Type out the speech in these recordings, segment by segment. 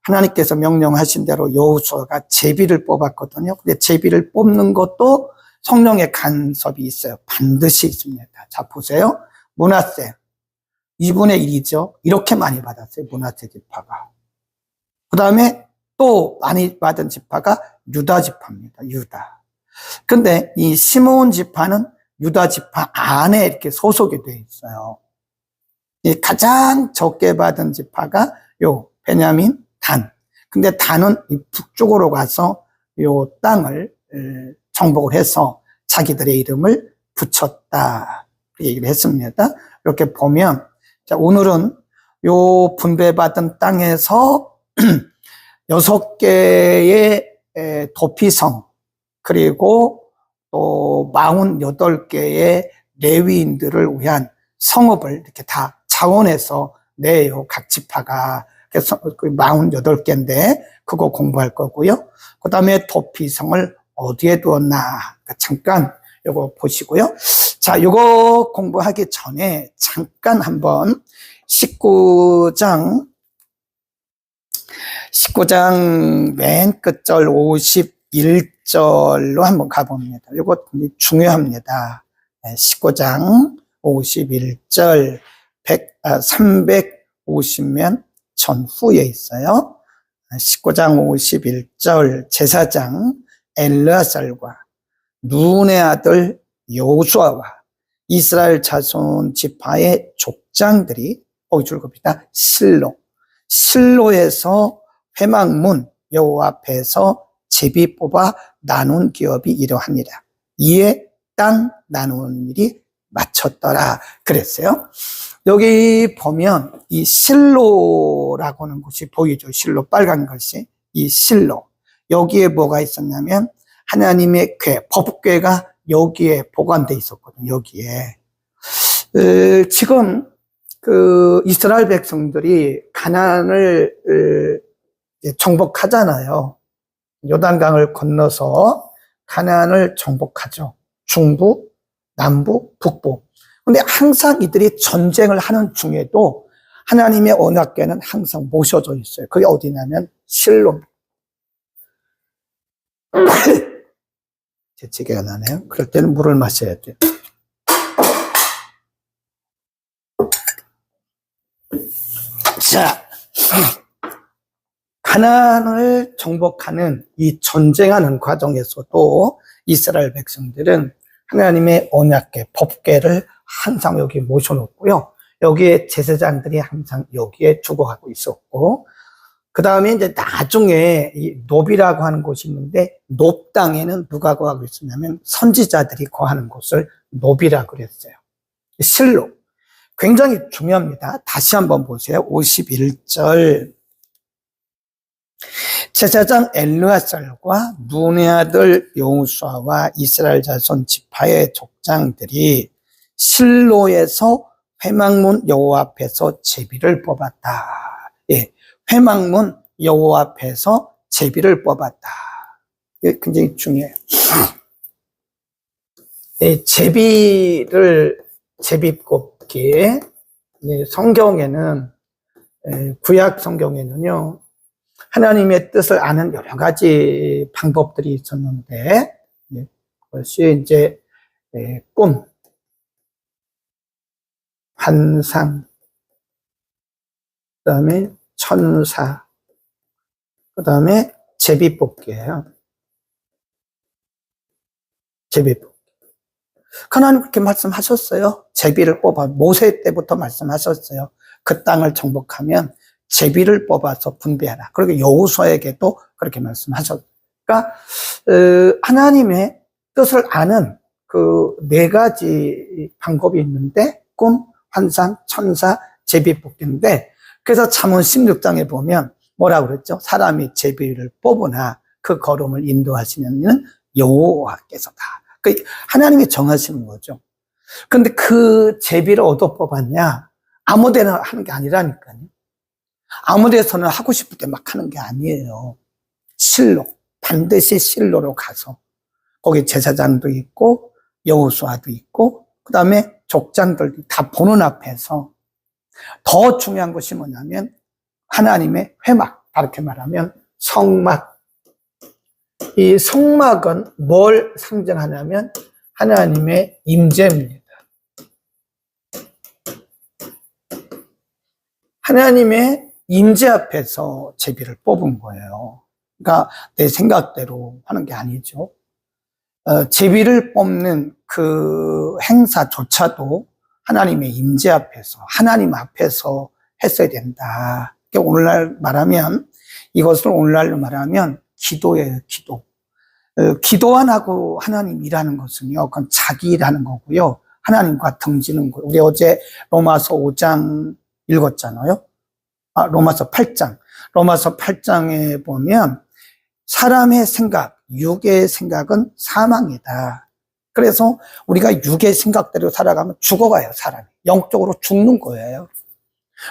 하나님께서 명령하신 대로 여호수아가 제비를 뽑았거든요. 근데 제비를 뽑는 것도 성령의 간섭이 있어요. 반드시 있습니다. 자, 보세요. 므낫세 2분의 1이죠. 이렇게 많이 받았어요. 므낫세 지파가. 그 다음에 또 많이 받은 지파가 유다 지파입니다. 유다. 근데 이 시므온 지파는 유다 지파 안에 이렇게 소속이 되어 있어요. 이 가장 적게 받은 지파가 요 베냐민, 단. 근데 단은 이 북쪽으로 가서 요 땅을 정복을 해서 자기들의 이름을 붙였다. 그 얘기를 했습니다. 이렇게 보면, 자, 오늘은 요 분배받은 땅에서 6개의 도피성, 그리고 또 48개의 레위인들을 위한 성읍을 이렇게 다 자원해서 내요, 각 지파가. 그래서 48개인데, 그거 공부할 거고요. 그 다음에 도피성을 어디에 두었나. 잠깐, 요거 보시고요. 자, 요거 공부하기 전에 잠깐 한번 19장 맨 끝절 51절로 한번 가봅니다. 요거 중요합니다. 19장 51절 350면 전후에 있어요. 19장 51절 제사장 엘르아살과 눈의 아들 여호수아와 이스라엘 자손 지파의 족장들이 거기 줄겁니다. 실로에서 회막문 여호와 앞에서 제비 뽑아 나눈 기업이 이러하니라. 이에 땅 나누는 일이 마쳤더라 그랬어요. 여기 보면 이 실로라고 하는 곳이 보이죠. 실로, 빨간 것이. 이 실로. 여기에 뭐가 있었냐면 하나님의 궤, 법궤가 여기에 보관돼 있었거든요. 여기에. 지금 그 이스라엘 백성들이 가나안을 정복하잖아요. 요단강을 건너서 가나안을 정복하죠. 중부, 남부, 북부. 근데 항상 이들이 전쟁을 하는 중에도 하나님의 언약궤는 항상 모셔져 있어요. 그게 어디냐면 실로입니다. 재채기가 나네요. 그럴 때는 물을 마셔야 돼요. 자, 가나안을 정복하는 이 전쟁하는 과정에서도 이스라엘 백성들은 하나님의 언약궤, 법궤를 항상 여기 모셔놓고요. 여기에 제사장들이 항상 여기에 주거하고 있었고, 그 다음에 이제 나중에 이 놉이라고 하는 곳이 있는데, 놉 땅에는 누가 거하고 있었냐면 선지자들이 거하는 곳을 놉이라고 그랬어요. 실로. 굉장히 중요합니다. 다시 한번 보세요. 51절. 제사장 엘르아살과 눈의 아들 여호수아와 이스라엘 자손 지파의 족장들이 실로에서 회막문 여호와 앞에서 제비를 뽑았다. 예, 회막문 여호와 앞에서 제비를 뽑았다. 예, 굉장히 중요해요. 예, 제비 뽑기. 예, 성경에는, 구약 성경에는요, 하나님의 뜻을 아는 여러 가지 방법들이 있었는데, 예, 그것이 이제, 꿈, 환상, 그 다음에 천사, 그 다음에 제비뽑기예요. 제비뽑기. 하나님 그렇게 말씀하셨어요. 제비를 뽑아. 모세 때부터 말씀하셨어요. 그 땅을 정복하면 제비를 뽑아서 분배하라. 그리고 여호수아에게도 그렇게 말씀하셨어요. 그러니까 하나님의 뜻을 아는 그 4가지 방법이 있는데 꿈, 환상, 천사, 제비뽑기인데, 그래서 잠언 16장에 보면 뭐라고 그랬죠? 사람이 제비를 뽑으나 그 걸음을 인도하시는 이는 여호와께서다. 하나님이 정하시는 거죠. 근데 그 제비를 얻어 뽑았냐? 아무 데나 하는 게 아니라니까요. 아무 데서는 하고 싶을 때 막 하는 게 아니에요. 실로, 반드시 실로로 가서 거기 제사장도 있고 여호수아도 있고 그 다음에 족장들도 다 보는 앞에서 더 중요한 것이 뭐냐면 하나님의 회막, 다르게 말하면 성막. 이 성막은 뭘 상징하냐면 하나님의 임재입니다. 하나님의 임재 앞에서 제비를 뽑은 거예요. 그러니까 내 생각대로 하는 게 아니죠. 제비를 뽑는 그 행사조차도 하나님의 임재 앞에서, 하나님 앞에서 했어야 된다. 오늘날 말하면, 이것을 오늘날로 말하면 기도예요, 기도. 기도 안 하고 하나님 일하는 것은요, 그건 자기 일하는 거고요. 하나님과 등지는 거예요. 우리 어제 로마서 5장 읽었잖아요. 로마서 8장. 로마서 8장에 보면 사람의 생각, 육의 생각은 사망이다. 그래서 우리가 육의 생각대로 살아가면 죽어가요, 사람이. 영적으로 죽는 거예요.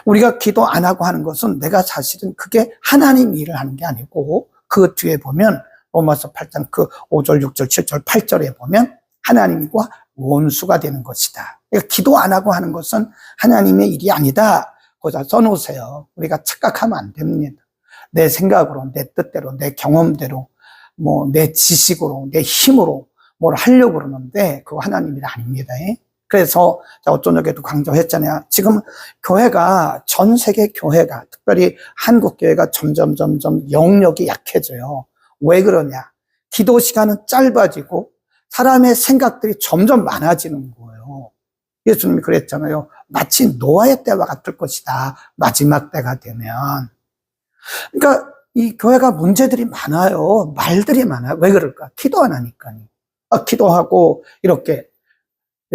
우리가 기도 안 하고 하는 것은 내가 사실은 그게 하나님 일을 하는 게 아니고 그 뒤에 보면 로마서 8장 그 5절, 6절, 7절, 8절에 보면 하나님과 원수가 되는 것이다. 그러니까 기도 안 하고 하는 것은 하나님의 일이 아니다. 거기다 써놓으세요. 우리가 착각하면 안 됩니다. 내 생각으로, 내 뜻대로, 내 경험대로, 내 지식으로, 내 힘으로 뭘 하려고 그러는데 그거 하나님 일 아닙니다. 그래서 어떤 적에도 강조했잖아요. 지금 교회가, 전 세계 교회가, 특별히 한국 교회가 점점 영역이 약해져요. 왜 그러냐? 기도 시간은 짧아지고 사람의 생각들이 점점 많아지는 거예요. 예수님이 그랬잖아요. 마치 노아의 때와 같을 것이다. 마지막 때가 되면. 그러니까 이 교회가 문제들이 많아요. 말들이 많아요. 왜 그럴까? 기도 안 하니까요. 기도하고 이렇게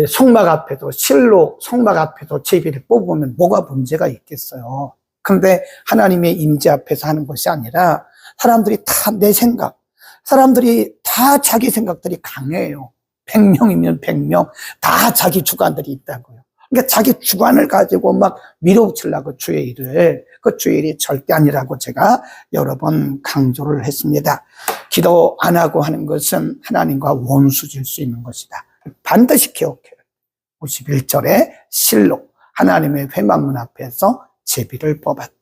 성막 앞에도, 실로 성막 앞에도 제비를 뽑으면 뭐가 문제가 있겠어요. 그런데 하나님의 임재 앞에서 하는 것이 아니라 사람들이 다 내 생각, 사람들이 다 자기 생각들이 강해요. 100명이면 100명 다 자기 주관들이 있다고요. 그러니까 자기 주관을 가지고 막 밀어붙이려고 주의 일을, 그 주의 일이 절대 아니라고 제가 여러 번 강조를 했습니다. 기도 안 하고 하는 것은 하나님과 원수질 수 있는 것이다. 반드시 기억해요. 51절에 실로 하나님의 회막문 앞에서 제비를 뽑았다.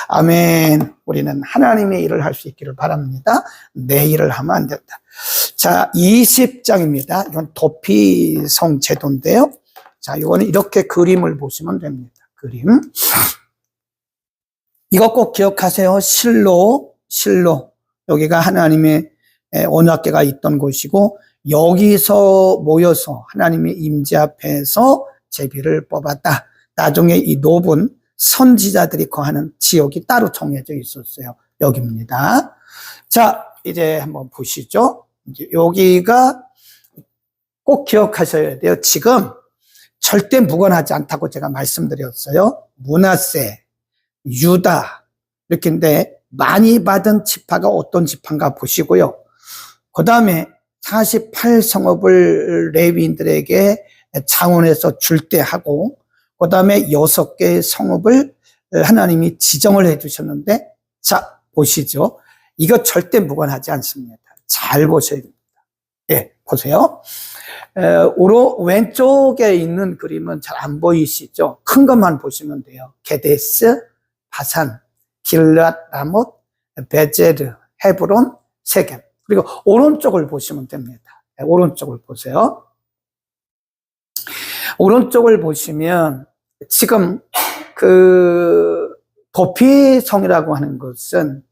아멘. 우리는 하나님의 일을 할 수 있기를 바랍니다. 내 일을 하면 안 된다. 자, 20장입니다. 이건 도피성 제도인데요. 자, 이거는 이렇게 그림을 보시면 됩니다. 그림. 이거 꼭 기억하세요. 실로. 여기가 하나님의 언약궤가 있던 곳이고, 여기서 모여서 하나님의 임재 앞에서 제비를 뽑았다. 나중에 이 노분 선지자들이 거하는 지역이 따로 정해져 있었어요. 여기입니다. 자, 이제 한번 보시죠. 이제 여기가 꼭 기억하셔야 돼요. 지금 절대 무관하지 않다고 제가 말씀드렸어요. 므낫세, 유다 이렇게인데 많이 받은 지파가 어떤 지파인가 보시고요. 그 다음에 48성읍을 레위인들에게 창원에서 줄 때 하고, 그 다음에 6개의 성읍을 하나님이 지정을 해주셨는데, 자, 보시죠. 이거 절대 무관하지 않습니다. 잘 보셔야 됩니다. 예, 보세요. 왼쪽에 있는 그림은 잘 안 보이시죠? 큰 것만 보시면 돼요. 게데스, 바산, 길랏, 라못, 베제르, 헤브론, 세겜. 그리고 오른쪽을 보시면 됩니다. 오른쪽을 보세요. 오른쪽을 보시면 지금 그 도피성이라고 하는 것은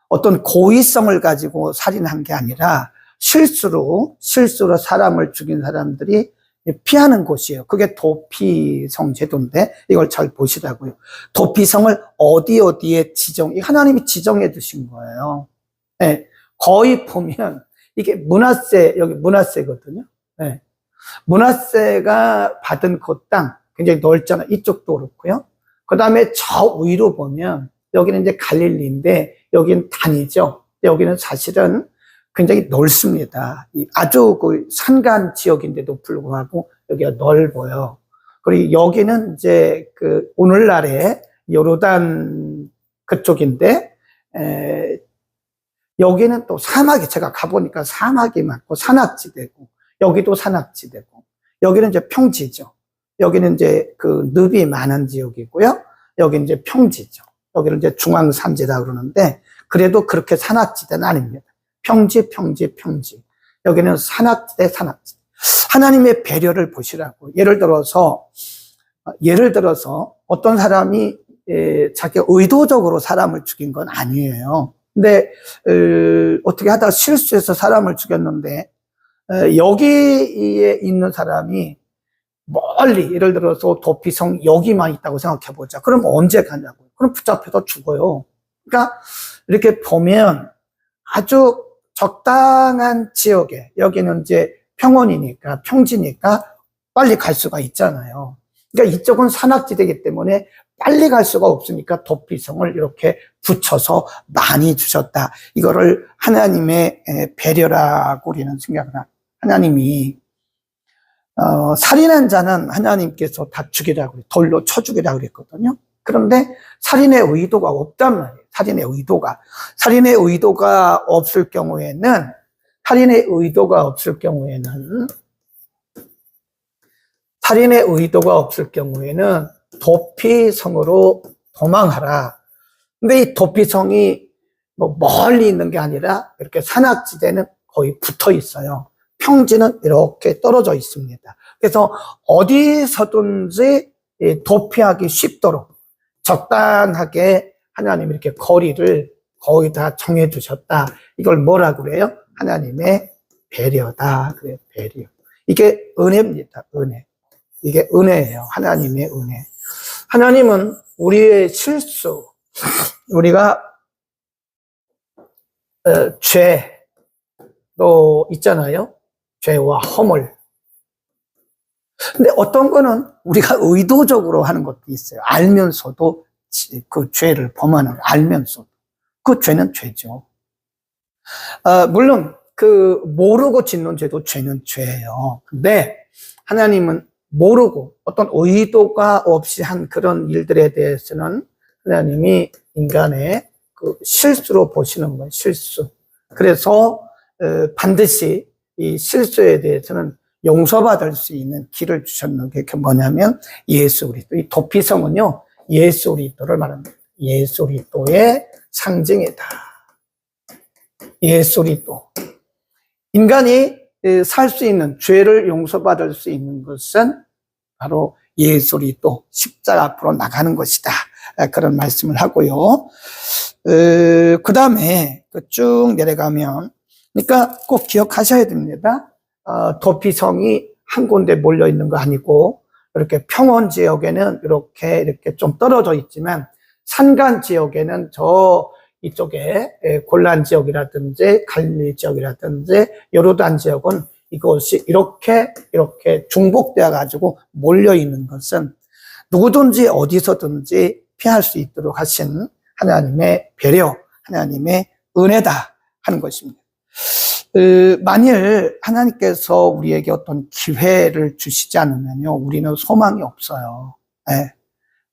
어떤 고의성을 가지고 살인한 게 아니라 실수로 사람을 죽인 사람들이 피하는 곳이에요. 그게 도피성 제도인데 이걸 잘 보시라고요. 도피성을 어디에 하나님이 지정해 두신 거예요. 네. 거의 보면 이게 므낫세, 여기 므낫세거든요. 네. 므낫세가 받은 그 땅 굉장히 넓잖아요. 이쪽도 그렇고요. 그 다음에 저 위로 보면 여기는 이제 갈릴리인데 여기는 단이죠. 여기는 사실은 굉장히 넓습니다. 아주 그 산간 지역인데도 불구하고 여기가 넓어요. 그리고 여기는 이제 그 오늘날의 요르단 그쪽인데, 여기는 또 사막이, 제가 가보니까 사막이 많고 산악지대고, 여기도 산악지대고, 여기는 이제 평지죠. 여기는 이제 그 늪이 많은 지역이고요. 여기는 이제 평지죠. 여기는 이제 중앙산지라 그러는데, 그래도 그렇게 산악지대는 아닙니다. 평지, 평지, 평지. 여기는 산악지대, 산악지대. 하나님의 배려를 보시라고. 예를 들어서 어떤 사람이 자기가 의도적으로 사람을 죽인 건 아니에요. 근데 어떻게 하다가 실수해서 사람을 죽였는데 여기에 있는 사람이 멀리, 예를 들어서 도피성 여기만 있다고 생각해 보자. 그럼 언제 가냐고요? 그럼 붙잡혀서 죽어요. 그러니까 이렇게 보면 아주 적당한 지역에, 여기는 이제 평원이니까, 평지니까 빨리 갈 수가 있잖아요. 그러니까 이쪽은 산악지대이기 때문에 빨리 갈 수가 없으니까 도피성을 이렇게 붙여서 많이 주셨다. 이거를 하나님의 배려라고 우리는 생각을 합니다. 하나님이 살인한 자는 하나님께서 다 죽이라고 그래요. 돌로 쳐 죽이라고 그랬거든요. 그런데 살인의 의도가 없단 말이에요. 살인의 의도가 없을 경우에는 도피성으로 도망하라. 근데 이 도피성이 뭐 멀리 있는 게 아니라 이렇게 산악지대는 거의 붙어 있어요. 평지는 이렇게 떨어져 있습니다. 그래서 어디서든지 도피하기 쉽도록 적당하게 하나님이 이렇게 거리를 거의 다 정해 두셨다. 이걸 뭐라고 그래요? 하나님의 배려다. 그래요, 배려. 이게 은혜입니다, 은혜. 이게 은혜예요. 하나님의 은혜. 하나님은 우리의 실수, 우리가 죄도 있잖아요. 죄와 허물. 근데 어떤 거는 우리가 의도적으로 하는 것도 있어요. 알면서도 그 죄를 범하는, 알면서도. 그 죄는 죄죠. 물론 모르고 짓는 죄도 죄는 죄예요. 근데 하나님은 모르고 어떤 의도가 없이 한 그런 일들에 대해서는 하나님이 인간의 그 실수로 보시는 거예요. 실수. 그래서 반드시 이 실수에 대해서는 용서받을 수 있는 길을 주셨는 게 뭐냐면 예수 그리스도. 이 도피성은요, 예수 그리스도를 말합니다. 예수 그리스도의 상징이다. 예수 그리스도. 인간이 살 수 있는, 죄를 용서받을 수 있는 것은 바로 예수 그리스도 십자가 앞으로 나가는 것이다. 그런 말씀을 하고요. 그 다음에 쭉 내려가면, 그러니까 꼭 기억하셔야 됩니다. 도피성이 한 군데 몰려 있는 거 아니고, 이렇게 평원 지역에는 이렇게 좀 떨어져 있지만, 산간 지역에는 이쪽에 골란 지역이라든지 갈릴리 지역이라든지 요르단 지역은 이것이 이렇게 중복되어 가지고 몰려 있는 것은 누구든지 어디서든지 피할 수 있도록 하신 하나님의 배려, 하나님의 은혜다 하는 것입니다. 만일 하나님께서 우리에게 어떤 기회를 주시지 않으면요, 우리는 소망이 없어요. 네.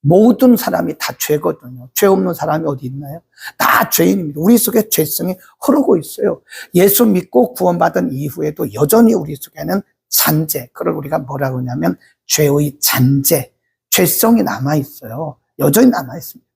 모든 사람이 다 죄거든요. 죄 없는 사람이 어디 있나요? 다 죄인입니다. 우리 속에 죄성이 흐르고 있어요. 예수 믿고 구원받은 이후에도 여전히 우리 속에는 잔재, 그걸 우리가 뭐라고 하냐면 죄의 잔재, 죄성이 남아있어요. 여전히 남아있습니다.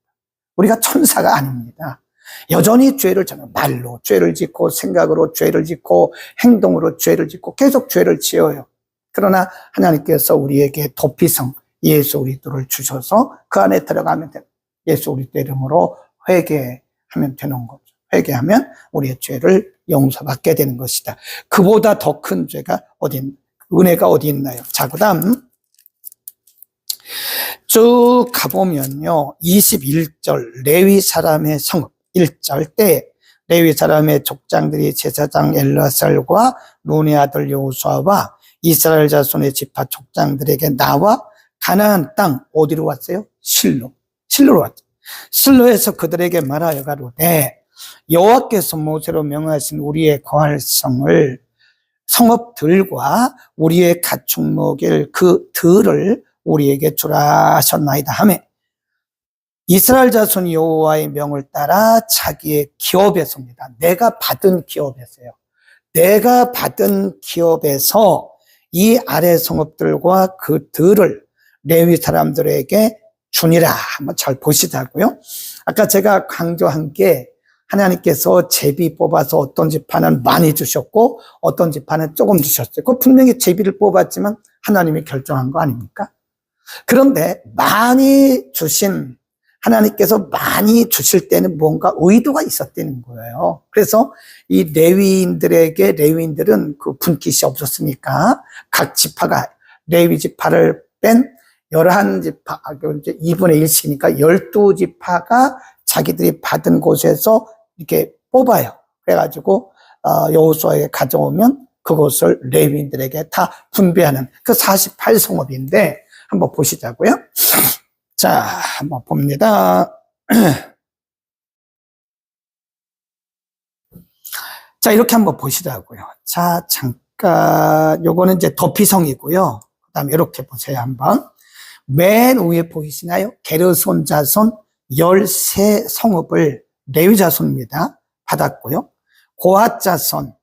우리가 천사가 아닙니다. 여전히 죄를 저는 말로 죄를 짓고 생각으로 죄를 짓고 행동으로 죄를 짓고 계속 죄를 지어요. 그러나 하나님께서 우리에게 도피성, 예수 그리스도를 주셔서 그 안에 들어가면 돼요. 예수 그리스도 이름으로 회개하면 되는 거죠. 회개하면 우리의 죄를 용서받게 되는 것이다. 그보다 더 큰 죄가 은혜가 어디 있나요? 자, 그 다음 쭉 가보면요, 21절 레위 사람의 성읍 1절 때 레위 사람의 족장들이 제사장 엘르아살과 눈의 아들 여호수아와 이스라엘 자손의 지파 족장들에게 나와 가나안 땅 어디로 왔어요? 실로로 왔죠. 실로에서 그들에게 말하여 가로되 여호와께서 모세로 명하신 우리의 거할 성읍들과 우리의 가축 먹일 그 들을 우리에게 주라 하셨나이다 하며 이스라엘 자손 여호와의 명을 따라 자기의 기업에서입니다. 내가 받은 기업에서요. 내가 받은 기업에서 이 아래 성읍들과 그 들을 레위 사람들에게 주니라. 한번 잘 보시자고요. 아까 제가 강조한 게 하나님께서 제비 뽑아서 어떤 지파는 많이 주셨고 어떤 지파는 조금 주셨어요. 그 분명히 제비를 뽑았지만 하나님이 결정한 거 아닙니까? 그런데 많이 주신 하나님께서 많이 주실 때는 뭔가 의도가 있었다는 거예요. 그래서 이 레위인들은 그 분깃이 없었으니까 각 지파가 레위 지파를 뺀 11지파, 2분의 1씩이니까 12지파가 자기들이 받은 곳에서 이렇게 뽑아요. 그래가지고 여호수아에게 가져오면 그것을 레위인들에게 다 분배하는 그 48성읍인데 한번 보시자고요. 자, 한번 봅니다. 자, 이렇게 한번 보시자고요. 자, 잠깐, 요거는 이제 더피성이고요. 그 다음에 이렇게 보세요, 한번. 맨 위에 보이시나요? 게르손 자손 13성읍을 레위 자손입니다. 받았고요. 고핫 자손,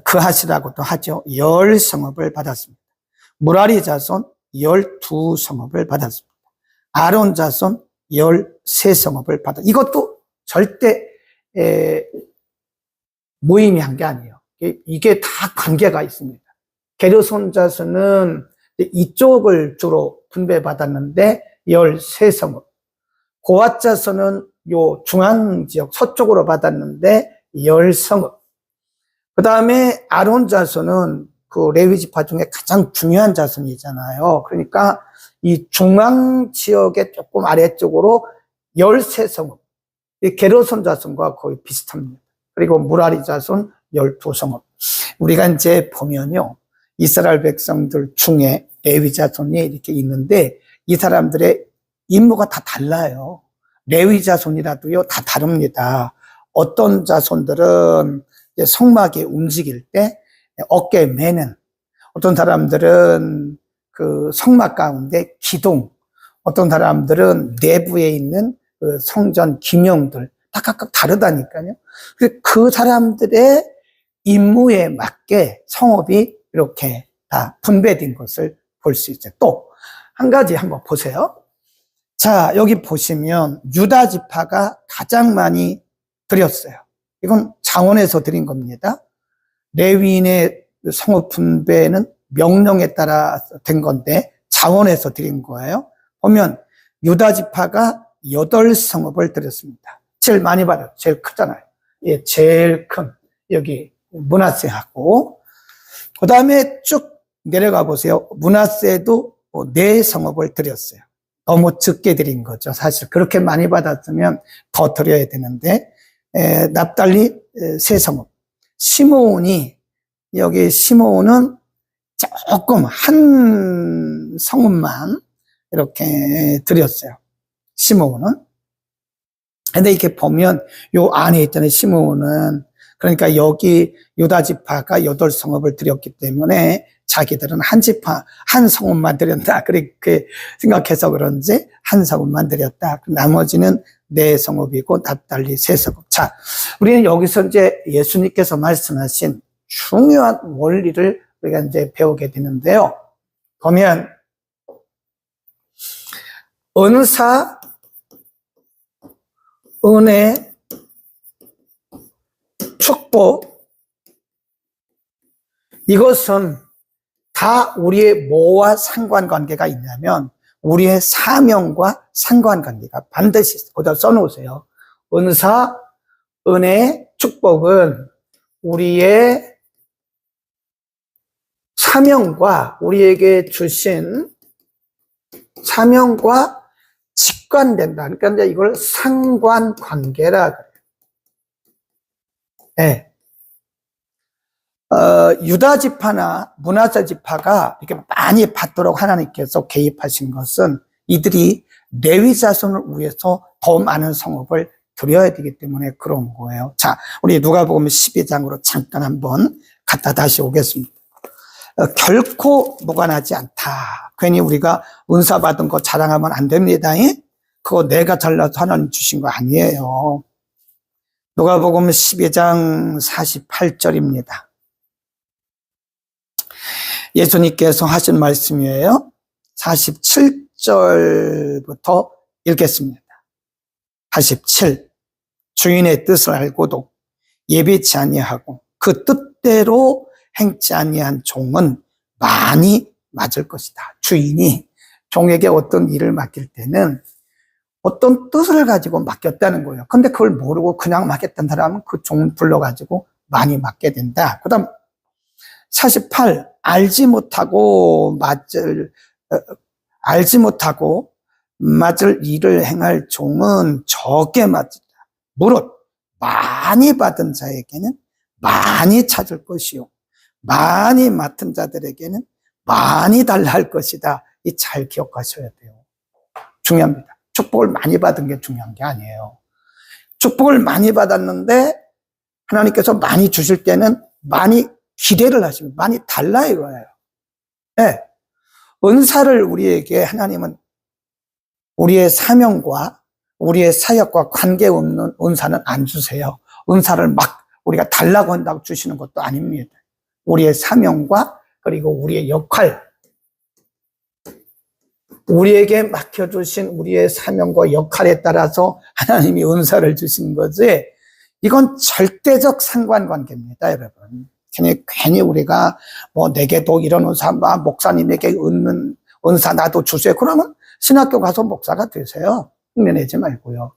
그핫이라고도 하죠. 10성읍을 받았습니다. 무라리 자손 12성읍을 받았습니다. 아론 자손 13성읍을 받았습니다. 이것도 절대 무의미한 게 아니에요. 이게 다 관계가 있습니다. 게르손 자손은 이쪽을 주로 분배받았는데 13성읍. 고핫 자손은 요 중앙지역 서쪽으로 받았는데 10성읍. 그 다음에 아론 자손은 그 레위 지파 중에 가장 중요한 자손이잖아요. 그러니까 이 중앙 지역의 조금 아래쪽으로 13성읍. 이 게르손 자손과 거의 비슷합니다. 그리고 무라리 자손 12성읍. 우리가 이제 보면요. 이스라엘 백성들 중에 레위 자손이 이렇게 있는데 이 사람들의 임무가 다 달라요. 레위 자손이라도요, 다 다릅니다. 어떤 자손들은 성막이 움직일 때 어깨에 매는, 어떤 사람들은 그 성막 가운데 기둥, 어떤 사람들은 내부에 있는 그 성전 기명들, 다 각각 다르다니까요. 그 사람들의 임무에 맞게 성읍이 이렇게 다 분배된 것을 볼 수 있어요. 또 한 가지 한번 보세요. 자, 여기 보시면 유다 지파가 가장 많이 드렸어요. 이건 창원에서 드린 겁니다. 레위인의 성읍 분배는 명령에 따라 된 건데 창원에서 드린 거예요. 보면 유다 지파가 8성읍을 드렸습니다. 제일 많이 받아요. 제일 크잖아요. 예, 제일 큰 여기 므낫세하고 그 다음에 쭉 내려가 보세요. 므낫세도 4성읍을 드렸어요. 너무 적게 드린 거죠. 사실 그렇게 많이 받았으면 더 드려야 되는데 납달리 3성읍. 시므온이 여기 시므온은 조금 한 성읍만 이렇게 드렸어요. 시므온은. 근데 이렇게 보면 요 안에 있잖아요. 시므온은. 그러니까 여기 유다 지파가 8성읍을 드렸기 때문에 자기들은 한 지파, 한 성읍만 드렸다. 그렇게 생각해서 그런지 한 성읍만 드렸다. 나머지는 4성읍이고 납달리 3성읍. 자, 우리는 여기서 이제 예수님께서 말씀하신 중요한 원리를 우리가 이제 배우게 되는데요. 보면 은사, 은혜, 축복, 이것은 다 우리의 뭐와 상관관계가 있냐면 우리의 사명과 상관관계가 반드시 있어요. 거기다 써놓으세요. 은사, 은혜, 축복은 우리의 사명과 우리에게 주신 사명과 직관된다. 그러니까 이걸 상관관계라 그래요. 네. 유다 지파나 므낫세 지파가 이렇게 많이 받도록 하나님께서 개입하신 것은 이들이 레위 자손을 위해서 더 많은 성읍을 드려야 되기 때문에 그런 거예요. 자, 우리 누가복음 12장으로 잠깐 한번 갔다 다시 오겠습니다. 결코 무관하지 않다. 괜히 우리가 은사 받은 거 자랑하면 안 됩니다. 그거 내가 잘나서 하나님 주신 거 아니에요. 누가복음 12장 48절입니다. 예수님께서 하신 말씀이에요. 47절부터 읽겠습니다. 47. 주인의 뜻을 알고도 예비치 아니하고 그 뜻대로 행치 아니한 종은 많이 맞을 것이다. 주인이 종에게 어떤 일을 맡길 때는 어떤 뜻을 가지고 맡겼다는 거예요. 근데 그걸 모르고 그냥 맡겼던 사람은 그 종을 불러가지고 많이 맡게 된다. 그 다음 48. 알지 못하고 맞을 일을 행할 종은 적게 맞으리라. 무릇 많이 받은 자에게는 많이 찾을 것이요 많이 맡은 자들에게는 많이 달라 할 것이다. 이 잘 기억하셔야 돼요. 중요합니다. 축복을 많이 받은 게 중요한 게 아니에요. 축복을 많이 받았는데 하나님께서 많이 주실 때는 많이 기대를 하시면 많이 달라 이거예요. 네. 은사를 우리에게 하나님은 우리의 사명과 우리의 사역과 관계없는 은사는 안 주세요. 은사를 막 우리가 달라고 한다고 주시는 것도 아닙니다. 우리의 사명과 그리고 우리의 역할, 우리에게 맡겨주신 우리의 사명과 역할에 따라서 하나님이 은사를 주신 거지, 이건 절대적 상관관계입니다, 여러분. 괜히 우리가 내게도 이런 은사, 목사님에게 얻는 은사 나도 주세요. 그러면 신학교 가서 목사가 되세요. 흉내내지 말고요.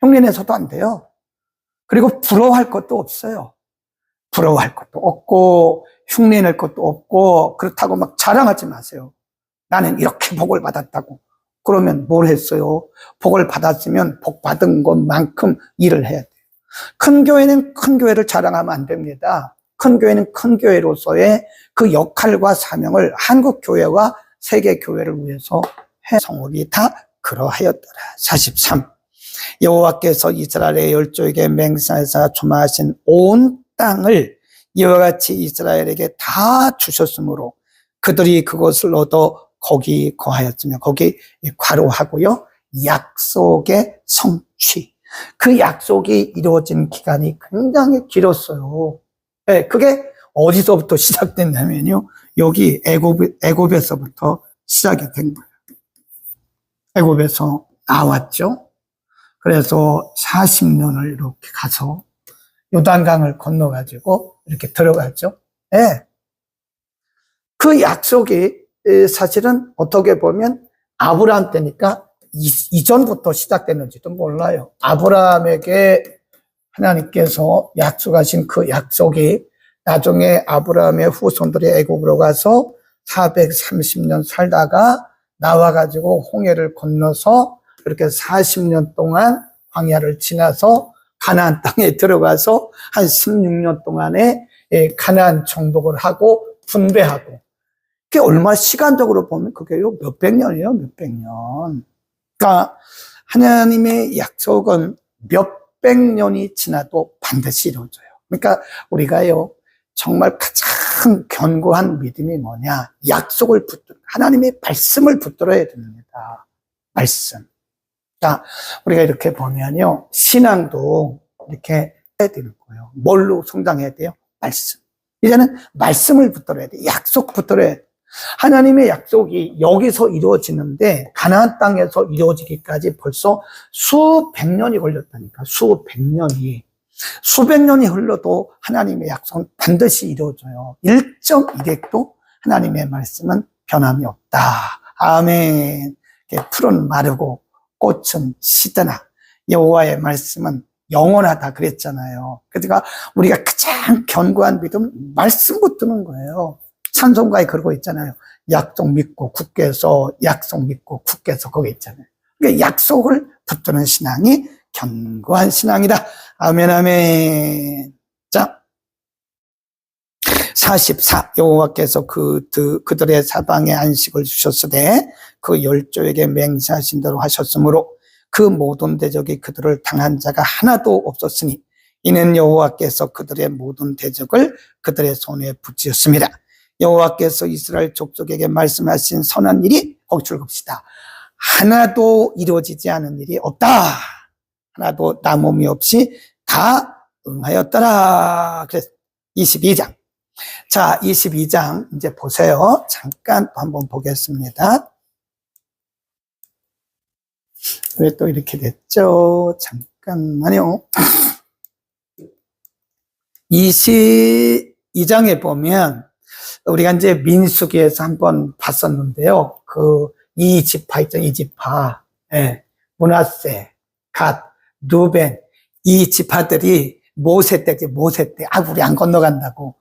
흉내내서도 안 돼요. 그리고 부러워할 것도 없어요. 부러워할 것도 없고 흉내낼 것도 없고 그렇다고 막 자랑하지 마세요. 나는 이렇게 복을 받았다고. 그러면 뭘 했어요? 복을 받았으면 복 받은 것만큼 일을 해야 돼요. 큰 교회는 큰 교회를 자랑하면 안 됩니다. 큰 교회는 큰 교회로서의 그 역할과 사명을 한국 교회와 세계 교회를 위해서 해. 성읍이 다 그러하였더라. 43. 여호와께서 이스라엘의 열조에게 맹세하사 주마하신 온 땅을 이와 같이 이스라엘에게 다 주셨으므로 그들이 그것을 얻어 거기 거하였으며, 거기 괄호하고요, 약속의 성취. 그 약속이 이루어진 기간이 굉장히 길었어요. 네, 그게 어디서부터 시작됐냐면요, 여기 애굽에서부터 시작이 된 거예요. 애굽에서 나왔죠. 그래서 40년을 이렇게 가서 요단강을 건너가지고 이렇게 들어갔죠. 네. 그 약속이 사실은 어떻게 보면 아브라함 때니까 이전부터 시작됐는지도 몰라요. 아브라함에게 하나님께서 약속하신 그 약속이 나중에 아브라함의 후손들이 애굽으로 가서 430년 살다가 나와가지고 홍해를 건너서 이렇게 40년 동안 광야를 지나서 가나안 땅에 들어가서 한 16년 동안에 가나안 정복을 하고 분배하고, 그게 얼마 시간적으로 보면 그게요 몇백 년이에요. 몇백 년. 그러니까 하나님의 약속은 몇백 년이 지나도 반드시 이루어져요. 그러니까 우리가요 정말 가장 견고한 믿음이 뭐냐, 약속을 하나님의 말씀을 붙들어야 됩니다. 말씀. 자, 우리가 이렇게 보면요, 신앙도 이렇게 해야 되는 거예요. 뭘로 성장해야 돼요? 말씀. 이제는 말씀을 붙들어야 돼. 약속 붙들어야 돼. 하나님의 약속이 여기서 이루어지는데 가나안 땅에서 이루어지기까지 벌써 수백 년이 걸렸다니까. 수백 년이. 수백 년이 흘러도 하나님의 약속은 반드시 이루어져요. 1.1핵도 하나님의 말씀은 변함이 없다. 아멘. 풀은 마르고 꽃은 시드나 여호와의 말씀은 영원하다 그랬잖아요. 그러니까 우리가 가장 견고한 믿음은 말씀 붙드는 거예요. 찬송가에 그러고 있잖아요. 약속 믿고 굳게 서, 약속 믿고 굳게 서, 거기 있잖아요. 그러니까 약속을 붙드는 신앙이 견고한 신앙이다. 아멘, 아멘. 자, 44. 여호와께서 그들의 사방에 안식을 주셨으되 그 열조에게 맹세하신 대로 하셨으므로 그 모든 대적이 그들을 당한 자가 하나도 없었으니 이는 여호와께서 그들의 모든 대적을 그들의 손에 붙이셨습니다. 여호와께서 이스라엘 족속에게 말씀하신 선한 일이, 거기 줄겁시다, 하나도 이루어지지 않은 일이 없다. 하나도 남음이 없이 다 응하였더라. 그래서 22장. 자, 22장 이제 보세요. 잠깐 한번 보겠습니다. 왜 또 이렇게 됐죠? 잠깐 잠깐만요. 22장에 보면 우리가 이제 민수기에서 한번 봤었는데요. 그 이 지파 있죠, 이 지파. 예. 므낫세, 갓, 루벤 이 지파들이 모세 때, 우리 안 건너간다고.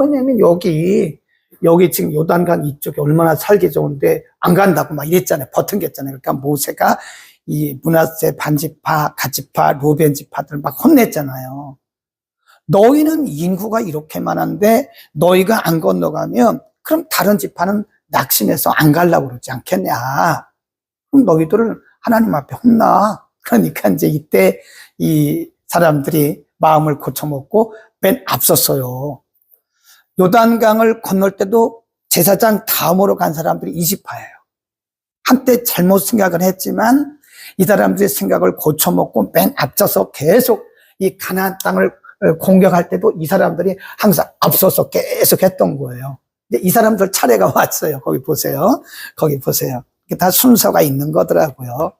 왜냐면 여기 지금 요단강 이쪽이 얼마나 살기 좋은데 안 간다고 막 이랬잖아요. 버팅겼잖아요. 그러니까 모세가 이 므낫세 반지파, 갓지파, 루벤 지파들 막 혼냈잖아요. 너희는 인구가 이렇게 많은데 너희가 안 건너가면 그럼 다른 지파는 낙심해서 안 가려고 그러지 않겠냐. 그럼 너희들을 하나님 앞에 혼나. 그러니까 이제 이때 이 사람들이 마음을 고쳐먹고 맨 앞섰어요. 요단강을 건널 때도 제사장 다음으로 간 사람들이 이 지파예요. 한때 잘못 생각을 했지만 이 사람들의 생각을 고쳐먹고 맨 앞서서 계속 이 가나안 땅을 공격할 때도 이 사람들이 항상 앞서서 계속 했던 거예요. 이 사람들 차례가 왔어요. 거기 보세요. 이게 다 순서가 있는 거더라고요.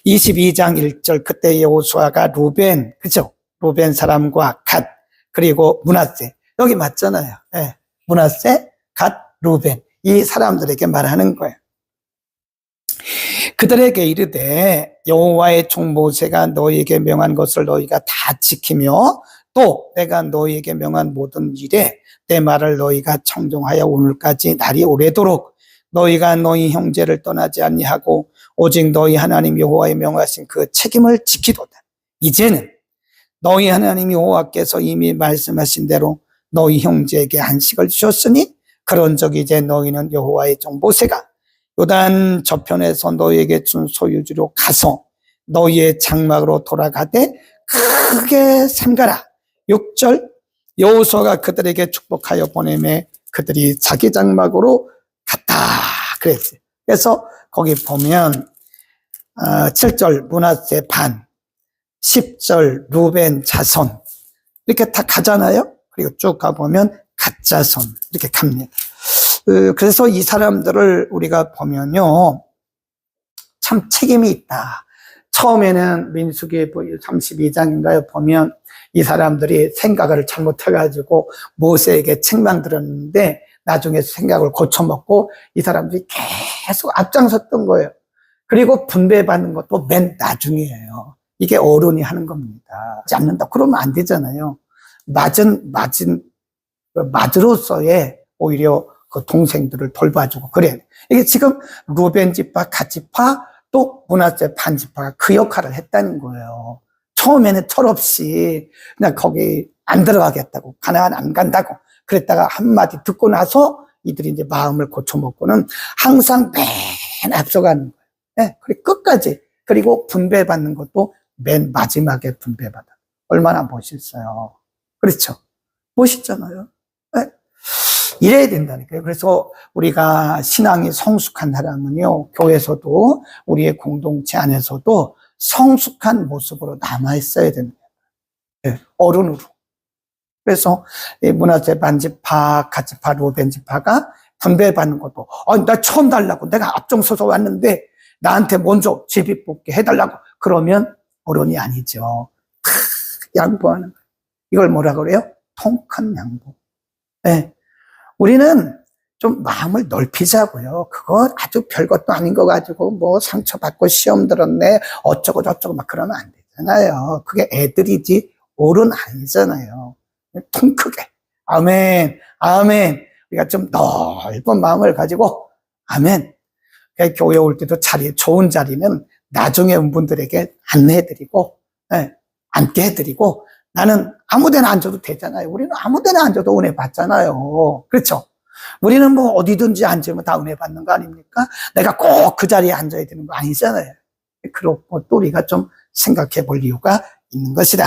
22장 1절 그때 여호수아가 루벤, 그죠? 루벤 사람과 갓 그리고 므낫세 여기 맞잖아요. 네. 므낫세, 갓, 루벤 이 사람들에게 말하는 거예요. 그들에게 이르되 여호와의 종 모세가 너희에게 명한 것을 너희가 다 지키며 또 내가 너희에게 명한 모든 일에 내 말을 너희가 청종하여 오늘까지 날이 오래도록 너희가 너희 형제를 떠나지 아니하고 오직 너희 하나님 여호와의 명하신 그 책임을 지키도다. 이제는 너희 하나님 여호와께서 이미 말씀하신 대로 너희 형제에게 안식을 주셨으니 그런즉 이제 너희는 여호와의 종 모세가 요단 저편에서 너희에게 준 소유지로 가서 너희의 장막으로 돌아가되 크게 삼가라. 6절 여호수아가 그들에게 축복하여 보내매 그들이 자기 장막으로 갔다 그랬어요. 그래서 거기 보면 7절 므낫세 반, 10절 루벤 자손 이렇게 다 가잖아요. 그리고 쭉 가보면 갓자손 이렇게 갑니다. 그래서 이 사람들을 우리가 보면요 참 책임이 있다. 처음에는 민수기 32장인가요 보면 이 사람들이 생각을 잘못해가지고 모세에게 책망 들었는데 나중에 생각을 고쳐먹고 이 사람들이 계속 앞장섰던 거예요. 그리고 분배받는 것도 맨 나중이에요. 이게 어른이 하는 겁니다. 하지 않는다 그러면 안 되잖아요. 맞으로서의 오히려 그 동생들을 돌봐주고 그래요. 이게 지금 루벤 지파, 갓 지파, 또 므낫세 반 지파가 그 역할을 했다는 거예요. 처음에는 철없이 그냥 거기 안 들어가겠다고, 가나안 안 간다고 그랬다가 한마디 듣고 나서 이들이 이제 마음을 고쳐먹고는 항상 맨 앞서가는 거예요. 네, 그리고 끝까지. 그리고 분배받는 것도 맨 마지막에 분배받아. 얼마나 멋있어요. 그렇죠? 멋있잖아요. 네. 이래야 된다니까요. 그래서 우리가 신앙이 성숙한 사람은요, 교회에서도 우리의 공동체 안에서도 성숙한 모습으로 남아있어야 됩니다. 네, 어른으로. 그래서 므낫세 반지파, 갓지파, 루벤 지파가 분배받는 것도 나 처음 달라고 내가 앞장서서 왔는데 나한테 먼저 제비 뽑게 해달라고 그러면 어른이 아니죠. 양보하는 거예요. 이걸 뭐라 그래요? 통큰 양보. 네. 우리는 좀 마음을 넓히자고요. 그거 아주 별것도 아닌 거 가지고 뭐 상처받고 시험 들었네 어쩌고 저쩌고 막 그러면 안 되잖아요. 그게 애들이지 어른 아니잖아요. 통 크게 아멘 아멘. 우리가 좀 넓은 마음을 가지고 아멘. 교회 올 때도 좋은 자리는 나중에 온 분들에게 안내해드리고 앉게 해드리고 나는 아무 데나 앉아도 되잖아요. 우리는 아무 데나 앉아도 은혜 받잖아요. 그렇죠? 우리는 뭐 어디든지 앉으면 다 은혜 받는 거 아닙니까? 내가 꼭 그 자리에 앉아야 되는 거 아니잖아요. 그런 것도 우리가 좀 생각해 볼 이유가 있는 것이다.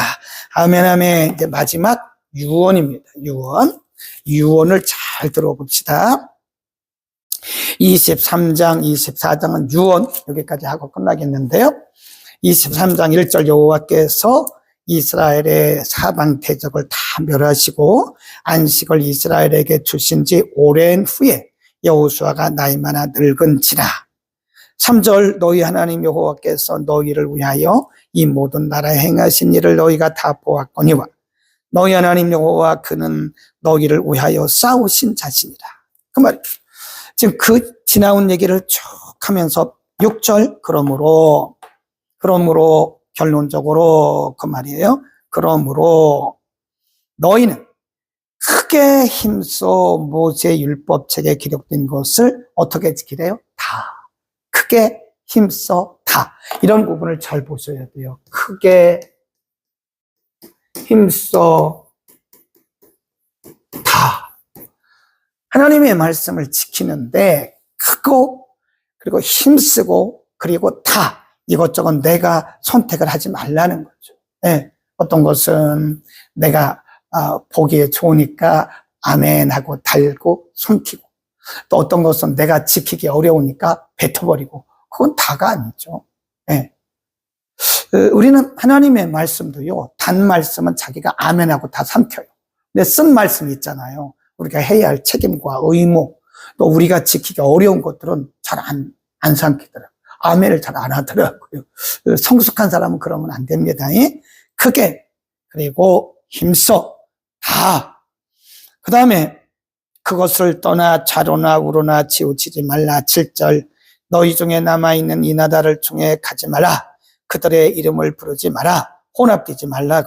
아멘, 아멘. 이제 마지막 유언입니다. 유언을 잘 들어봅시다. 23장, 24장은 유언, 여기까지 하고 끝나겠는데요. 23장 1절 여호와께서 이스라엘의 사방 대적을 다 멸하시고 안식을 이스라엘에게 주신 지 오랜 후에 여호수아가 나이 많아 늙은지라 3절 너희 하나님 여호와께서 너희를 위하여 이 모든 나라에 행하신 일을 너희가 다 보았거니와 너희 하나님 여호와 그는 너희를 위하여 싸우신 자신이라. 그 말이에요. 지금 그 지나온 얘기를 쭉 하면서 6절 그러므로 결론적으로 그 말이에요. 그러므로 너희는 크게 힘써 모세 율법책에 기록된 것을 어떻게 지키래요? 다. 크게 힘써 다. 이런 부분을 잘 보셔야 돼요. 크게 힘써 다. 하나님의 말씀을 지키는데 크고 그리고 힘쓰고 그리고 다. 이것저것 내가 선택을 하지 말라는 거죠. 네. 어떤 것은 내가 보기에 좋으니까 아멘하고 달고 숨기고, 또 어떤 것은 내가 지키기 어려우니까 뱉어버리고, 그건 다가 아니죠. 네. 우리는 하나님의 말씀도요, 단 말씀은 자기가 아멘하고 다 삼켜요. 근데 쓴 말씀이 있잖아요. 우리가 해야 할 책임과 의무, 또 우리가 지키기 어려운 것들은 잘 안 삼키더라고요. 아멘을 잘 안 하더라고요. 성숙한 사람은 그러면 안 됩니다. 크게, 그리고 힘써 다. 그 다음에 그것을 떠나 좌로나 우로나 치우치지 말라. 7절 너희 중에 남아있는 이 나라를 총에 가지 마라. 그들의 이름을 부르지 마라. 혼합되지 말라.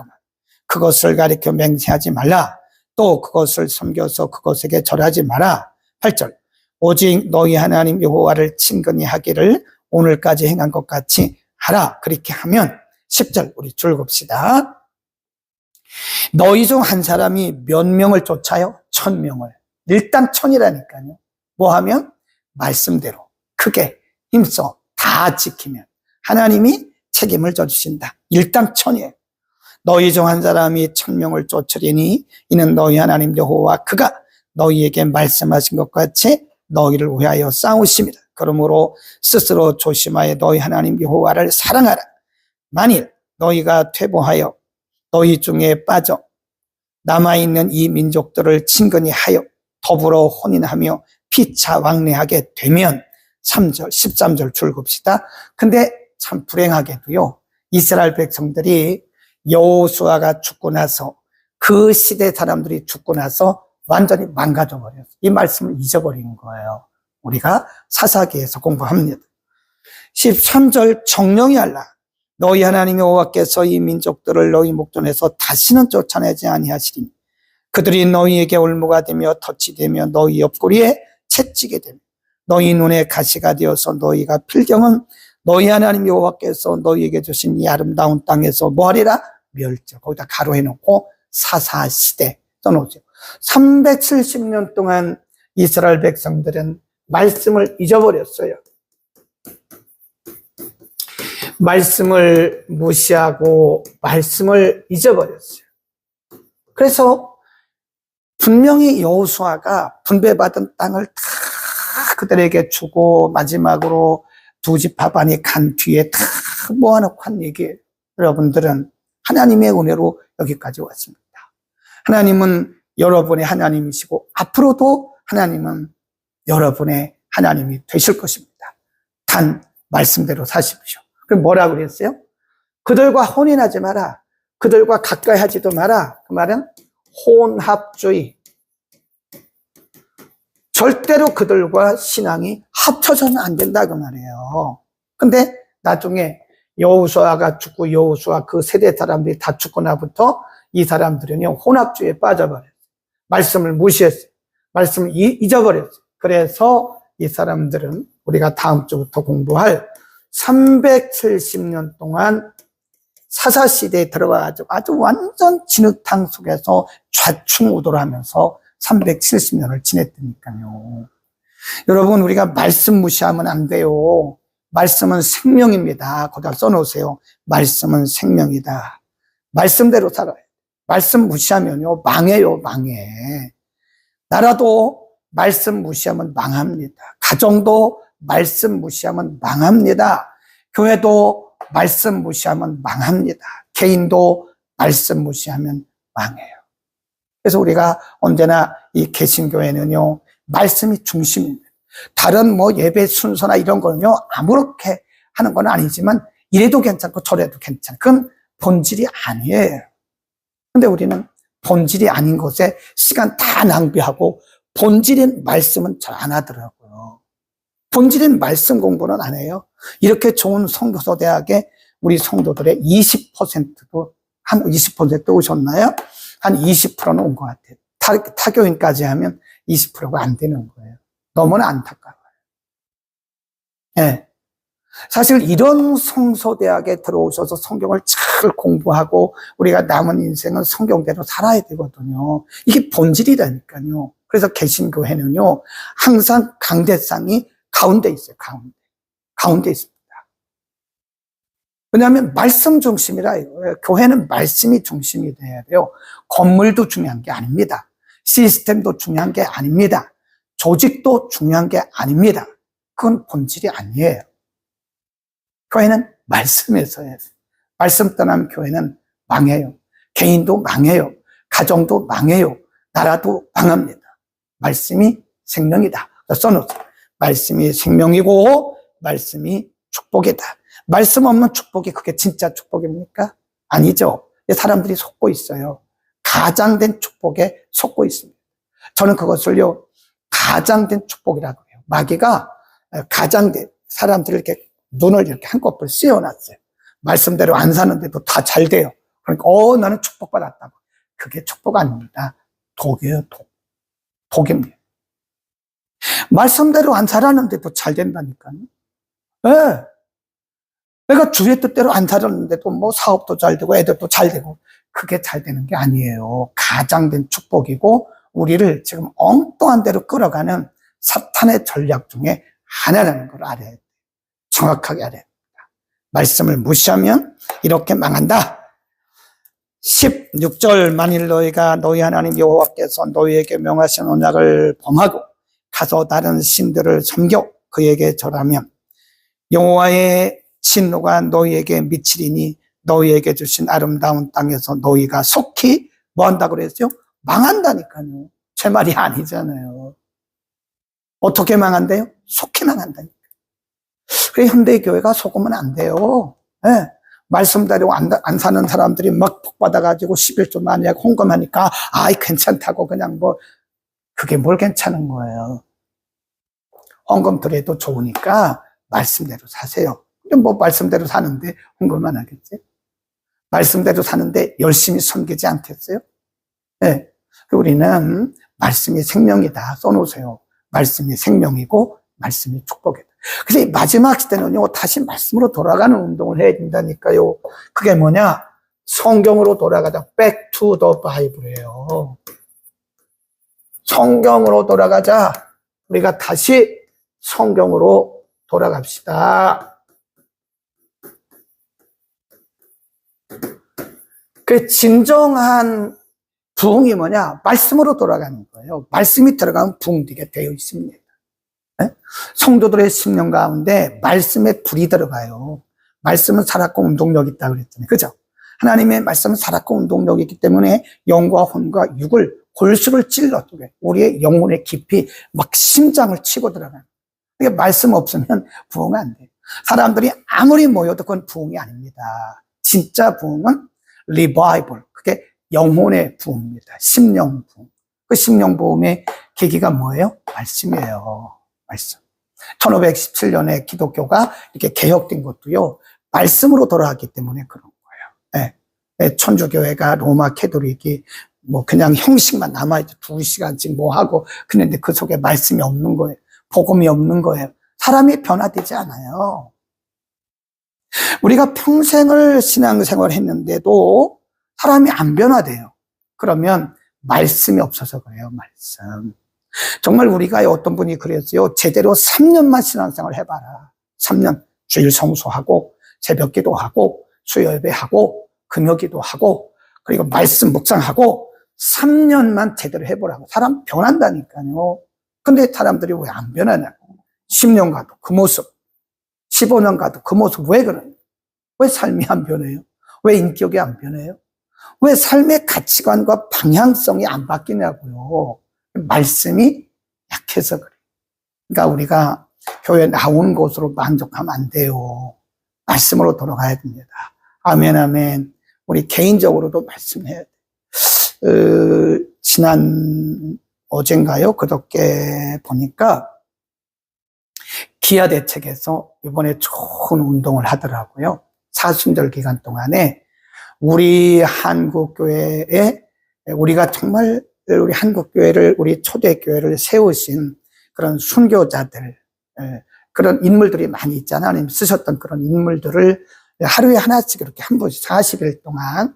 그것을 가리켜 맹세하지 말라. 또 그것을 섬겨서 그것에게 절하지 마라. 8절 오직 너희 하나님 여호와를 친근히 하기를 오늘까지 행한 것 같이 하라. 그렇게 하면 10절 우리 줄봅시다. 너희 중 한 사람이 몇 명을 쫓아요? 1000명을. 일당 1000이라니까요. 뭐 하면? 말씀대로 크게 힘써 다 지키면 하나님이 책임을 져주신다. 일당 1000이에요. 너희 중 한 사람이 1000명을 쫓으리니 이는 너희 하나님 여호와 그가 너희에게 말씀하신 것 같이 너희를 위하여 싸우심이라. 그러므로 스스로 조심하여 너희 하나님 여호와를 사랑하라. 만일 너희가 퇴보하여 너희 중에 빠져 남아있는 이 민족들을 친근히 하여 더불어 혼인하며 피차 왕래하게 되면 3절, 13절 줄봅시다. 근데 참 불행하게도요, 이스라엘 백성들이 여호수아가 죽고 나서 그 시대 사람들이 죽고 나서 완전히 망가져 버렸어요. 이 말씀을 잊어버린 거예요. 우리가 사사기에서 공부합니다. 13절 정령이 알라. 너희 하나님 여호와께서 이 민족들을 너희 목전에서 다시는 쫓아내지 아니하시리니 그들이 너희에게 올무가 되며 덫이 되며 너희 옆구리에 채찍이 되며 너희 눈에 가시가 되어서 너희가 필경은 너희 하나님 여호와께서 너희에게 주신 이 아름다운 땅에서 뭐하리라? 멸절. 거기다 가로해 놓고 사사시대 써놓으세요. 370년 동안 이스라엘 백성들은 말씀을 잊어버렸어요. 말씀을 무시하고 말씀을 잊어버렸어요. 그래서 분명히 여호수아가 분배받은 땅을 다 그들에게 주고 마지막으로 두 지파 반이 간 뒤에 다 모아놓고 한 얘기예요. 여러분들은 하나님의 은혜로 여기까지 왔습니다. 하나님은 여러분의 하나님이시고 앞으로도 하나님은 여러분의 하나님이 되실 것입니다. 단 말씀대로 사십시오. 그럼 뭐라고 그랬어요? 그들과 혼인하지 마라. 그들과 가까이 하지도 마라. 그 말은 혼합주의. 절대로 그들과 신앙이 합쳐서는 안 된다 그 말이에요. 근데 나중에 여호수아가 죽고 여호수아 그 세대 사람들이 다 죽고 나부터 이 사람들은요 혼합주의에 빠져버렸어요. 말씀을 무시했어요. 말씀을 잊어버렸어요. 그래서 이 사람들은 우리가 다음 주부터 공부할 370년 동안 사사시대에 들어가가지고 아주 완전 진흙탕 속에서 좌충우돌 하면서 370년을 지냈다니까요. 여러분, 우리가 말씀 무시하면 안 돼요. 말씀은 생명입니다. 거기다 써놓으세요. 말씀은 생명이다. 말씀대로 살아요. 말씀 무시하면요, 망해요, 망해. 나라도 말씀 무시하면 망합니다. 가정도 말씀 무시하면 망합니다. 교회도 말씀 무시하면 망합니다. 개인도 말씀 무시하면 망해요. 그래서 우리가 언제나 이 개신교회는요, 말씀이 중심입니다. 다른 뭐 예배 순서나 이런 거는요, 아무렇게 하는 건 아니지만 이래도 괜찮고 저래도 괜찮아. 그건 본질이 아니에요. 근데 우리는 본질이 아닌 것에 시간 다 낭비하고 본질인 말씀은 잘 안 하더라고요. 본질인 말씀 공부는 안 해요. 이렇게 좋은 선교소 대학에 우리 성도들의 20%도, 한 20% 오셨나요? 한 20%는 온 것 같아요. 타교인까지 하면 20%가 안 되는 거예요. 너무나 안타까워요. 네. 사실 이런 성서대학에 들어오셔서 성경을 잘 공부하고 우리가 남은 인생은 성경대로 살아야 되거든요. 이게 본질이라니까요. 그래서 개신교회는요, 항상 강대상이 가운데 있어요. 가운데 있습니다. 왜냐하면 말씀 중심이라 이거예요. 교회는 말씀이 중심이 돼야 돼요. 건물도 중요한 게 아닙니다. 시스템도 중요한 게 아닙니다. 조직도 중요한 게 아닙니다. 그건 본질이 아니에요. 교회는 말씀에서 해요. 말씀 떠나면 교회는 망해요. 개인도 망해요. 가정도 망해요. 나라도 망합니다. 말씀이 생명이다. 써놓으세요. 말씀이 생명이고 말씀이 축복이다. 말씀 없는 축복이 그게 진짜 축복입니까? 아니죠. 사람들이 속고 있어요. 가장된 축복에 속고 있습니다. 저는 그것을요, 가장된 축복이라고 해요. 마귀가 가장된 사람들을 이렇게 눈을 이렇게 한꺼풀 씌워놨어요. 말씀대로 안 사는데도 다 잘 돼요. 그러니까 나는 축복받았다고. 그게 축복 아닙니다. 독이에요. 독입니다. 말씀대로 안 살았는데도 잘 된다니까요. 네. 내가 주의 뜻대로 안 살았는데도 뭐 사업도 잘 되고 애들도 잘 되고, 그게 잘 되는 게 아니에요. 가장된 축복이고 우리를 지금 엉뚱한 대로 끌어가는 사탄의 전략 중에 하나라는 걸 알아야 돼요. 정확하게 알아야 됩니다. 말씀을 무시하면 이렇게 망한다. 16절, 만일 너희가 너희 하나님 여호와께서 너희에게 명하신 언약을 범하고 가서 다른 신들을 섬겨 그에게 절하면 여호와의 진노가 너희에게 미치리니 너희에게 주신 아름다운 땅에서 너희가 속히 뭐 한다고 그랬어요? 망한다니까요. 제 말이 아니잖아요. 어떻게 망한대요? 속히 망한다니까요. 그래, 현대교회가 속으면 안 돼요. 네. 말씀대로 안 사는 사람들이 막 복받아가지고 11조 많이 하고 헌금하니까, 아이, 괜찮다고 그냥 뭐, 그게 뭘 괜찮은 거예요. 헌금 드려도 좋으니까 말씀대로 사세요. 뭐 말씀대로 사는데 헌금만 하겠지? 말씀대로 사는데 열심히 섬기지 않겠어요? 네. 우리는 말씀이 생명이다. 써놓으세요. 말씀이 생명이고 말씀이 축복이다. 그래서 이 마지막 시대는요, 다시 말씀으로 돌아가는 운동을 해야 된다니까요. 그게 뭐냐? 성경으로 돌아가자. Back to the Bible이에요. 성경으로 돌아가자. 우리가 다시 성경으로 돌아갑시다. 그 진정한 부흥이 뭐냐? 말씀으로 돌아가는 거예요. 말씀이 들어가면 부흥되게 되어 있습니다. 네? 성도들의 심령 가운데 말씀에 불이 들어가요. 말씀은 살았고 운동력이 있다고 그랬잖아요. 그죠? 하나님의 말씀은 살았고 운동력이 있기 때문에 영과 혼과 육을 골수를 찔러 우리의 영혼의 깊이 막 심장을 치고 들어가요. 그러니까 말씀 없으면 부흥 안 돼요. 사람들이 아무리 모여도 그건 부흥이 아닙니다. 진짜 부흥은 리바이벌, 그게 영혼의 부흥입니다. 심령 부흥. 그 심령 부흥의 계기가 뭐예요? 말씀이에요. 말씀. 1517년에 기독교가 이렇게 개혁된 것도요, 말씀으로 돌아왔기 때문에 그런 거예요. 네. 천주교회가 로마 캐톨릭이 뭐 그냥 형식만 남아있죠. 2시간씩 뭐 하고, 그런데 그 속에 말씀이 없는 거예요. 복음이 없는 거예요. 사람이 변화되지 않아요. 우리가 평생을 신앙생활을 했는데도 사람이 안 변화돼요. 그러면 말씀이 없어서 그래요. 말씀. 정말 우리가 어떤 분이 그랬어요. 제대로 3년만 신앙생활 해봐라. 3년 주일 성수하고 새벽 기도하고 수요 예배하고 금요 기도하고 그리고 말씀 묵상하고 3년만 제대로 해보라고. 사람 변한다니까요. 근데 사람들이 왜 안 변하냐고. 10년 가도 그 모습, 15년 가도 그 모습. 왜 그러냐? 왜 삶이 안 변해요? 왜 인격이 안 변해요? 왜 삶의 가치관과 방향성이 안 바뀌냐고요. 말씀이 약해서 그래요. 그러니까 우리가 교회 나오는 것으로 만족하면 안 돼요. 말씀으로 돌아가야 됩니다. 아멘, 아멘. 우리 개인적으로도 말씀해야 돼요. 지난 어젠가요? 그저께 보니까 기아대책에서 이번에 좋은 운동을 하더라고요. 사순절 기간 동안에 우리 한국교회에 우리가 정말 우리 한국교회를 우리 초대교회를 세우신 그런 순교자들 그런 인물들이 많이 있잖아요. 하나님 쓰셨던 그런 인물들을 하루에 하나씩 이렇게 한 번씩 40일 동안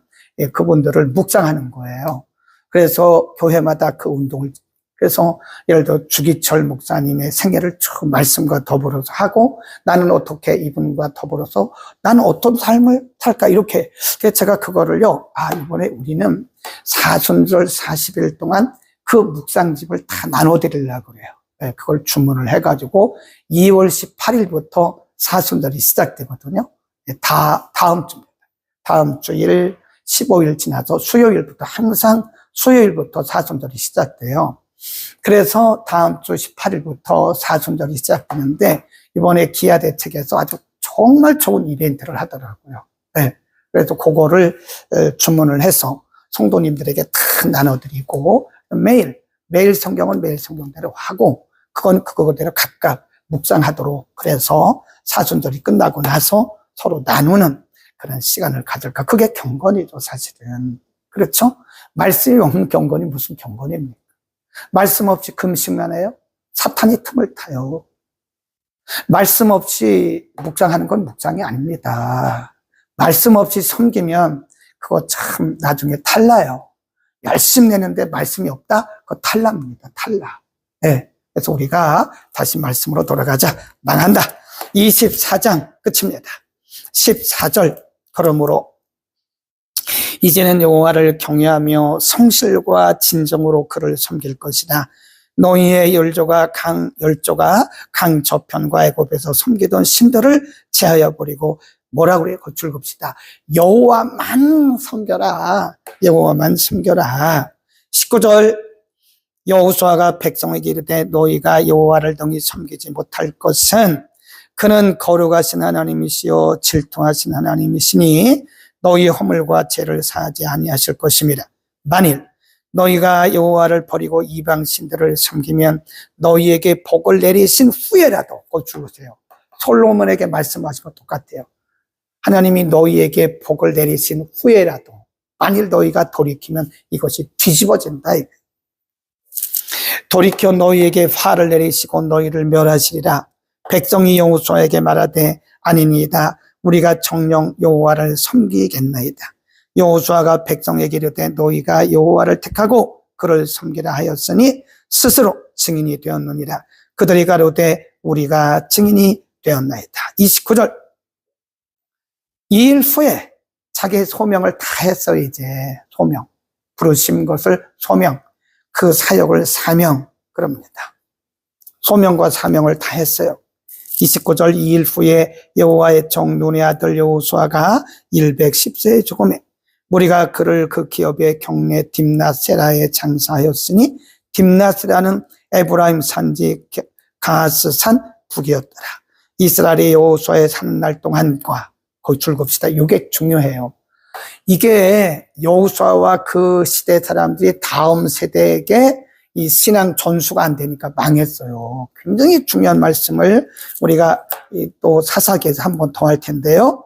그분들을 묵상하는 거예요. 그래서 교회마다 그 운동을 그래서 예를 들어 주기철 목사님의 생애를 쭉 말씀과 더불어서 하고 나는 어떻게 이분과 더불어서 나는 어떤 삶을 살까 이렇게 그래서 제가 그거를요 이번에 우리는 사순절 40일 동안 그 묵상집을 다 나눠드리려고 그래요. 네, 그걸 주문을 해가지고 2월 18일부터 사순절이 시작되거든요. 네, 다음 주입니다. 다음 주일 15일 지나서 수요일부터 항상 수요일부터 사순절이 시작돼요. 그래서 다음 주 18일부터 사순절이 시작되는데 이번에 기아대책에서 아주 정말 좋은 이벤트를 하더라고요. 네, 그래서 그거를 주문을 해서 성도님들에게 다 나눠드리고 매일 성경은 매일 성경대로 하고 그건 그거대로 각각 묵상하도록 그래서 사순절이 끝나고 나서 서로 나누는 그런 시간을 가질까. 그게 경건이죠, 사실은. 그렇죠? 말씀이 없는 경건이 무슨 경건입니까? 말씀 없이 금식만 해요? 사탄이 틈을 타요. 말씀 없이 묵상하는 건 묵상이 아닙니다. 말씀 없이 섬기면 그거 참 나중에 탈나요. 열심 내는데 말씀이 없다? 그거 탈납니다. 탈나. 네. 그래서 우리가 다시 말씀으로 돌아가자. 망한다. 24장 끝입니다. 14절. 그러므로 이제는 여호와를 경외하며 성실과 진정으로 그를 섬길 것이다. 너희의 열조가 강 저편과 애굽에서 섬기던 신들을 제하여 버리고 뭐라 그래요? 거칠급시다. 여호와만 섬겨라. 여호와만 섬겨라. 19절 여호수아가 백성에게 이르되 너희가 여호와를 능히 섬기지 못할 것은 그는 거룩하신 하나님이시요 질투하신 하나님이시니 너희 허물과 죄를 사하지 아니하실 것입니다. 만일 너희가 여호와를 버리고 이방 신들을 섬기면 너희에게 복을 내리신 후에라도 꼭 죽으세요. 솔로몬에게 말씀하신 것 똑같아요. 하나님이 너희에게 복을 내리신 후에라도 만일 너희가 돌이키면 이것이 뒤집어진다. 돌이켜 너희에게 화를 내리시고 너희를 멸하시리라. 백성이 여호수아에게 말하되 아니니이다. 우리가 정녕 여호와를 섬기겠나이다. 여호수아가 백성에게 이르되 너희가 여호와를 택하고 그를 섬기라 하였으니 스스로 증인이 되었느니라. 그들이 가로되 우리가 증인이 되었나이다. 29절 2일 후에 자기의 소명을 다 했어요. 이제 소명 부르신 것을 소명 그 사역을 사명 그럽니다. 소명과 사명을 다 했어요. 29절 2일 후에 여호와의 종 눈의 아들 여호수아가 110세에 죽음에 무리가 그를 그 기업의 경내 딥나세라에 장사하였으니 딥나세라는 에브라임 산지 가스산 북이었더라. 이스라엘이 여호수아에 사는 날 동안과 거기 줄겁시다. 이게 중요해요. 이게 여호수아와 그 시대 사람들이 다음 세대에게 이 신앙 전수가 안 되니까 망했어요. 굉장히 중요한 말씀을 우리가 또 사사기에서 한 번 더 할 텐데요.